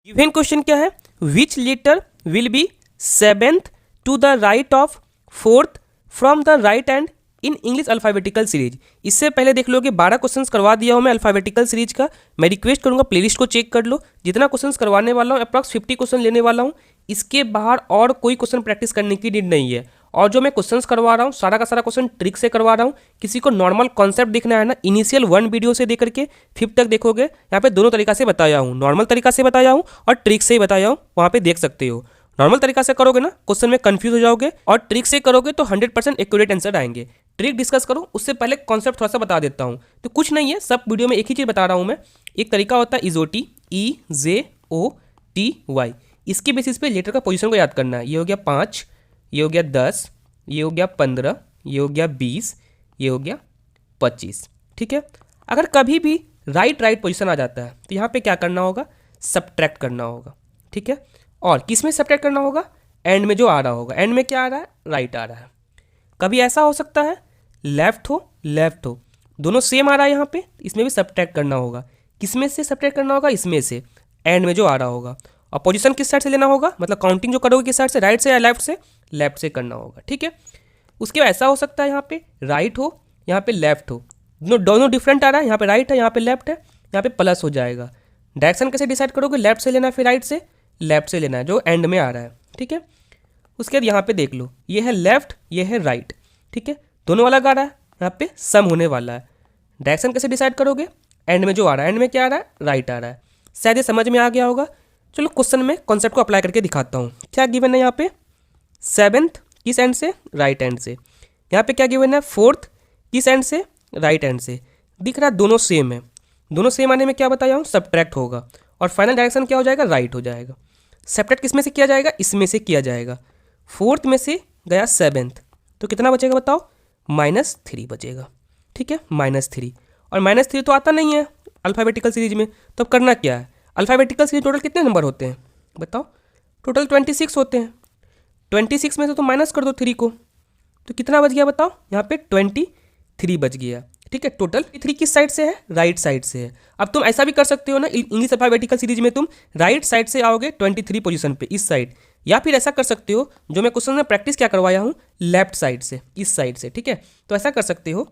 Given question क्या है, which letter will be seventh to the right of fourth from the right hand in English alphabetical series. इससे पहले देख लो कि 12 questions करवा दिया हूँ मैं अल्फ़ाबेटिकल सीरीज का। मैं रिक्वेस्ट करूँगा प्लेलिस्ट को चेक कर लो, जितना क्वेश्चंस करवाने वाला हूँ अप्रॉक्स 50 क्वेश्चन लेने वाला हूँ। इसके बाहर और कोई क्वेश्चन प्रैक्टिस करने की नीड नहीं है। और जो मैं क्वेश्चंस करवा रहा हूँ सारा का सारा क्वेश्चन ट्रिक से करवा रहा हूँ। किसी को नॉर्मल कॉन्सेप्ट देखना है ना, इनिशियल 1 वीडियो से देकर के 5 तक देखोगे, यहाँ पे दोनों तरीका से बताया हूँ, नॉर्मल तरीका से बताया हूँ और ट्रिक से ही बताया हूँ, वहाँ पे देख सकते हो। नॉर्मल तरीका से करोगे ना क्वेश्चन में कंफ्यूज हो जाओगे, और ट्रिक से करोगे तो 100% एक्यूरेट आंसर आएंगे। ट्रिक डिस्कस करो उससे पहले कॉन्सेप्ट थोड़ा सा बता देता हूँ। तो कुछ नहीं है, सब वीडियो में एक ही चीज़ बता रहा हूँ मैं। एक तरीका होता है इजोटी, EJOTY। इसके बेसिस पे लेटर का पोजीशन को याद करना है। ये हो गया 5, ये हो गया 10, ये हो गया 15, ये हो गया 20, ये हो गया 25। ठीक है, अगर कभी भी राइट पोजीशन आ जाता है तो यहाँ पे क्या करना होगा, सब्ट्रैक्ट करना होगा। ठीक है, और किस में सब्ट्रैक्ट करना होगा, एंड में जो आ रहा होगा। एंड में क्या आ रहा है, राइट आ रहा है। कभी ऐसा हो सकता है लेफ्ट हो, दोनों सेम आ रहा है यहाँ पे, इसमें भी सब्ट्रैक्ट करना होगा। किस में से सब्ट्रैक्ट करना होगा, इसमें से, एंड में जो आ रहा होगा। और पोजीशन किस साइड से लेना होगा, मतलब काउंटिंग जो करोगे किस साइड से, राइट से या लेफ्ट से, लेफ्ट से करना होगा। ठीक है, उसके बाद ऐसा हो सकता है यहाँ पे राइट हो, यहाँ पे लेफ्ट हो, दोनों डिफरेंट आ रहा है, यहाँ पे राइट है, यहाँ पे लेफ्ट है, यहाँ पे प्लस हो जाएगा। डायरेक्शन कैसे डिसाइड करोगे, लेफ्ट से लेना है फिर राइट से, लेफ्ट से लेना है जो एंड में आ रहा है। ठीक है, उसके बाद यहाँ पे देख लो, ये है लेफ्ट, ये है राइट। ठीक है, दोनों अलग आ रहा है, यहाँ पे सम होने वाला है। डायरेक्शन कैसे डिसाइड करोगे, एंड में जो आ रहा है, एंड में क्या आ रहा है, राइट आ रहा है। शायद ये समझ में आ गया होगा। चलो क्वेश्चन में कॉन्सेप्ट को अप्लाई करके दिखाता हूँ। क्या गिवन है यहाँ पे, 7th किस एंड से, राइट एंड से। यहाँ पे क्या गिवन है, 4th किस एंड से, राइट एंड से। दिख रहा है दोनों सेम है, दोनों सेम आने में क्या बताया हूँ, सब्ट्रैक्ट होगा, और फाइनल डायरेक्शन क्या हो जाएगा, राइट हो जाएगा। सब्ट्रैक्ट किस में से किया जाएगा, इसमें से किया जाएगा। 4th में से गया 7th, तो कितना बचेगा बताओ, -3 बचेगा। ठीक है, -3, और -3 तो आता नहीं है अल्फ़ाबेटिकल सीरीज में। तो अब करना क्या है, अल्फ़ाबेटिकल सीरीज टोटल कितने नंबर होते हैं बताओ, टोटल 26 होते हैं। 26 में से तो माइनस कर दो 3 को, तो कितना बच गया बताओ, यहाँ पे 23 बच गया। ठीक है, टोटल 3 किस साइड से है, राइट साइड से है। अब तुम ऐसा भी कर सकते हो ना, इंग्लिश अल्फ़ाबेटिकल सीरीज में तुम राइट साइड से आओगे 23 पोजीशन पे, इस साइड, या फिर ऐसा कर सकते हो जो मैं क्वेश्चन में प्रैक्टिस क्या करवाया हूँ, लेफ्ट साइड से, इस साइड से। ठीक है, तो ऐसा कर सकते हो।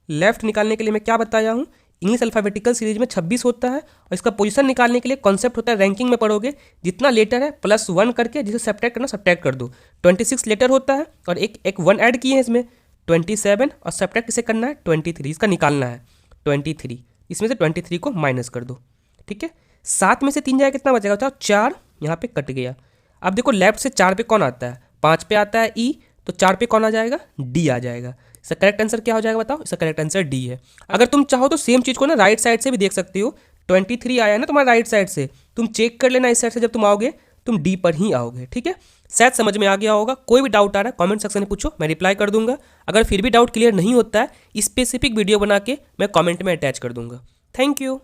लेफ्ट निकालने के लिए मैं क्या बताया हूँ, इंग्लिश अल्फ़ाबेटिकल सीरीज में 26 होता है, और इसका पोजीशन निकालने के लिए कॉन्सेप्ट होता है, रैंकिंग में पढ़ोगे, जितना लेटर है +1 करके जिसे सब्ट्रैक्ट करना सब्ट्रैक्ट कर दो। 26 लेटर होता है, और एक 1 ऐड किए हैं इसमें, 27, और सब्ट्रैक्ट किसे करना है, 23, इसका निकालना है 23, इसमें से 23 को माइनस कर दो। ठीक है, 7 में से 3 जाएगा, कितना बचेगा बताओ, 4, यहाँ पे कट गया। अब देखो लेफ्ट से 4 पे कौन आता है, 5 पे आता है ई, तो 4 पे कौन आ जाएगा, डी आ जाएगा। इसका करेक्ट आंसर क्या हो जाएगा बताओ, इसका करेक्ट आंसर डी है। अगर तुम चाहो तो सेम चीज़ को ना राइट साइड से भी देख सकते हो। 23 आया ना तुम्हारा राइट साइड से, तुम चेक कर लेना इस साइड से, जब तुम आओगे तुम डी पर ही आओगे। ठीक है, शायद समझ में आ गया होगा। कोई भी डाउट आ रहा है कमेंट सेक्शन में पूछो, मैं रिप्लाई कर दूंगा। अगर फिर भी डाउट क्लियर नहीं होता है, स्पेसिफिक वीडियो बना के मैं कमेंट में अटैच कर दूंगा। Thank you.